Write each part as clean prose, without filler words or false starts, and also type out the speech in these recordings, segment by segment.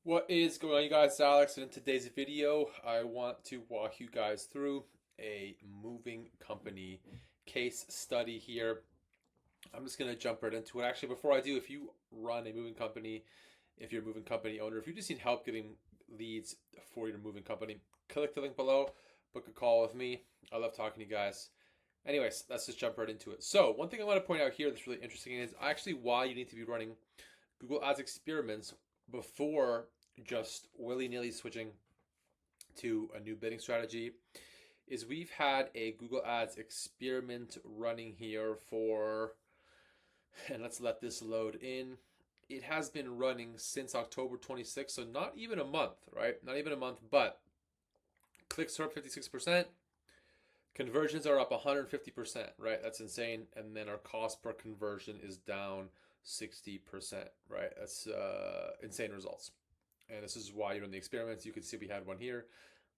What is going on, you guys? It's Alex, and in today's video, I want to walk you guys through a moving company case study here. I'm just going to jump right into it. Actually, before I do, if you run a moving company, if you're a moving company owner, if you just need help getting leads for your moving company, click the link below, book a call with me. I love talking to you guys. Anyways, let's just jump right into it. So, one thing I want to point out here that's really interesting is actually why you need to be running Google Ads experiments before just willy-nilly switching to a new bidding strategy is we've had a Google Ads experiment running here for, and let's let this load in. It has been running since October 26th, so not even a month, right? Not even a month, but clicks are up 56%, conversions are up 150%, right? That's insane. And then our cost per conversion is down 60%, right? That's insane results. And this is why you're in the experiments. You can see we had one here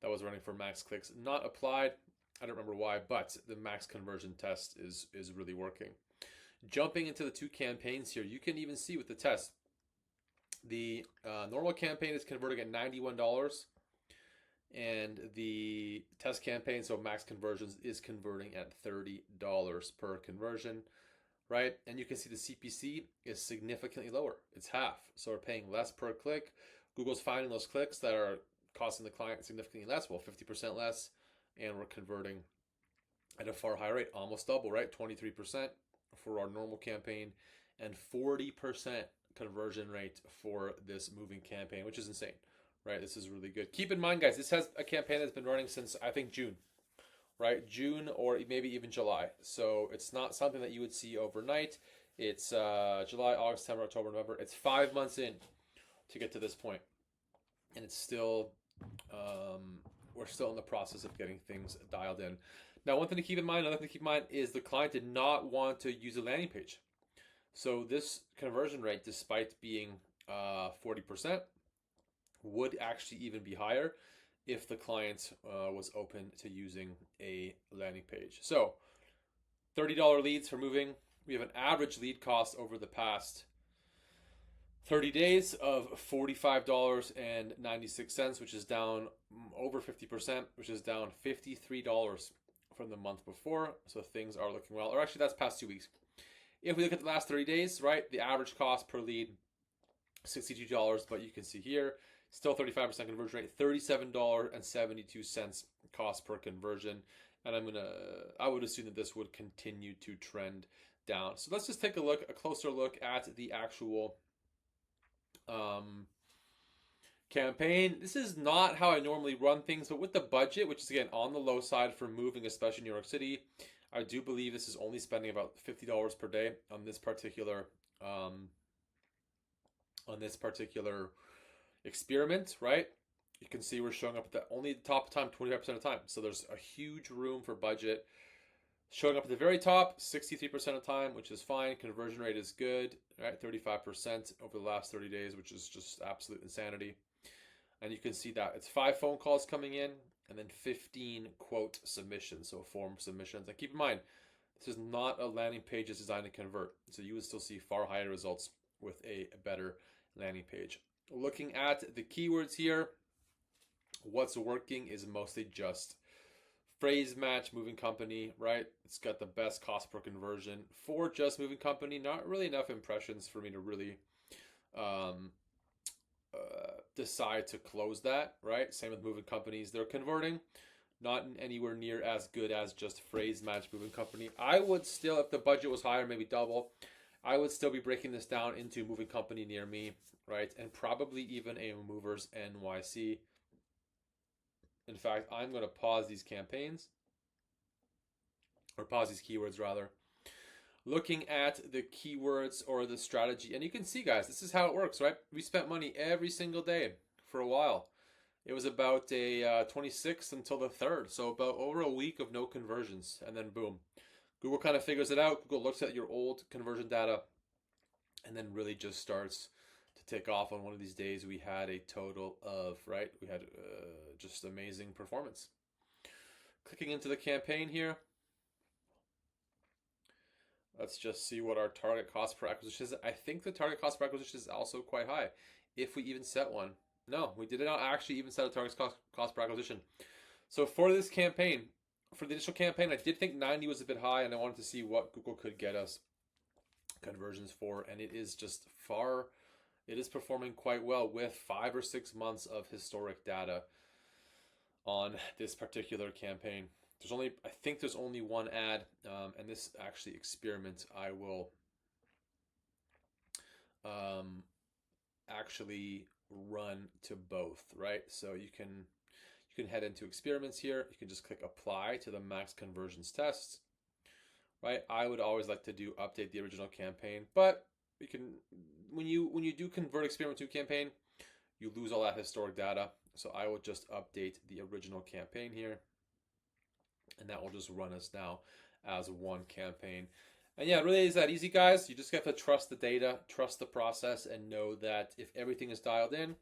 that was running for max clicks, not applied. I don't remember why, but the max conversion test is really working. Jumping into the two campaigns here, you can even see with the test, the normal campaign is converting at $91, and the test campaign, so max conversions, is converting at $30 per conversion, right? And you can see the CPC is significantly lower. It's half. So we're paying less per click. Google's finding those clicks that are costing the client significantly less, well, 50% less, and we're converting at a far higher rate, almost double, right? 23% for our normal campaign and 40% conversion rate for this moving campaign, which is insane, right? This is really good. Keep in mind, guys, this has a campaign that's been running since, I think, June, right? June or maybe even July. So it's not something that you would see overnight. It's July, August, September, October, November. It's 5 months in to get to this point, and it's still we're still in the process of getting things dialed in. Now, one thing to keep in mind, another thing to keep in mind is the client did not want to use a landing page. So this conversion rate, despite being 40%, would actually even be higher if the client was open to using a landing page. So $30 leads for moving. We have an average lead cost over the past 30 days of $45.96, which is down over 50%, which is down $53 from the month before. So things are looking well. Or actually, that's past 2 weeks. If we look at the last 30 days, right, the average cost per lead, $62, but you can see here, still 35% conversion rate, $37.72 cost per conversion. And I would assume that this would continue to trend down. So let's just take a closer look at the actual campaign. This is not how I normally run things, but with the budget, which is again on the low side for moving, especially in New York City, I do believe this is only spending about $50 per day on this particular experiment, right? You can see we're showing up at the only the top time 25% of the time. So there's a huge room for budget. Showing up at the very top 63% of the time, which is fine. Conversion rate is good, right? 35% over the last 30 days, which is just absolute insanity. And you can see that it's 5 phone calls coming in and then 15 quote submissions, so form submissions. And keep in mind, this is not a landing page that's designed to convert. So you would still see far higher results with a better landing page. Looking at the keywords here, what's working is mostly just phrase match, moving company, right? It's got the best cost per conversion for just moving company. Not really enough impressions for me to really decide to close that, right? Same with moving companies. They're converting, not anywhere near as good as just phrase match moving company. I would still, if the budget was higher, maybe double, I would still be breaking this down into moving company near me, right? And probably even a movers NYC. In fact, I'm going to pause these campaigns, or pause these keywords rather. Looking at the keywords or the strategy, and you can see, guys, this is how it works, right? We spent money every single day for a while. It was about a 26th until the 3rd, so about over a week of no conversions, and then boom. Google kind of figures it out. Google looks at your old conversion data and then really just starts to take off. On one of these days, we had a total of, right, we had just amazing performance. Clicking into the campaign here, let's just see what our target cost per acquisition is. I think the target cost per acquisition is also quite high, if we even set one. No, we did not actually even set a target cost per acquisition. So for this campaign, for the initial campaign, I did think 90 was a bit high, and I wanted to see what Google could get us conversions for, and it is just far. It is performing quite well with 5 or 6 months of historic data on this particular campaign. I think there's only one ad, and this actually experiment I will actually run to both, right? So you can head into experiments here. You can just click apply to the max conversions tests, right? I would always like to do update the original campaign, but you can when you do convert experiment to campaign, you lose all that historic data. So I will just update the original campaign here, and that will just run us now as one campaign. And yeah, it really is that easy, guys. You just have to trust the data, trust the process, and know that if everything is dialed in,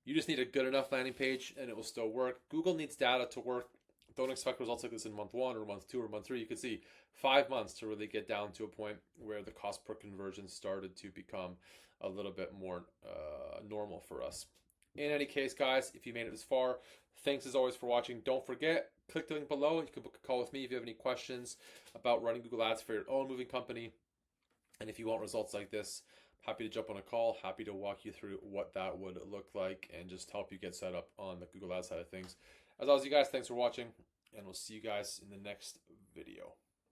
you just need a good enough landing page and it will still work. Google needs data to work. Don't expect results like this in month 1 or month 2 or month 3. You can see 5 months to really get down to a point where the cost per conversion started to become a little bit more normal for us. In any case, guys, if you made it this far, thanks as always for watching. Don't forget, click the link below. You can book a call with me if you have any questions about running Google Ads for your own moving company. And if you want results like this, happy to jump on a call, happy to walk you through what that would look like and just help you get set up on the Google Ads side of things. As always, you guys, thanks for watching, and we'll see you guys in the next video.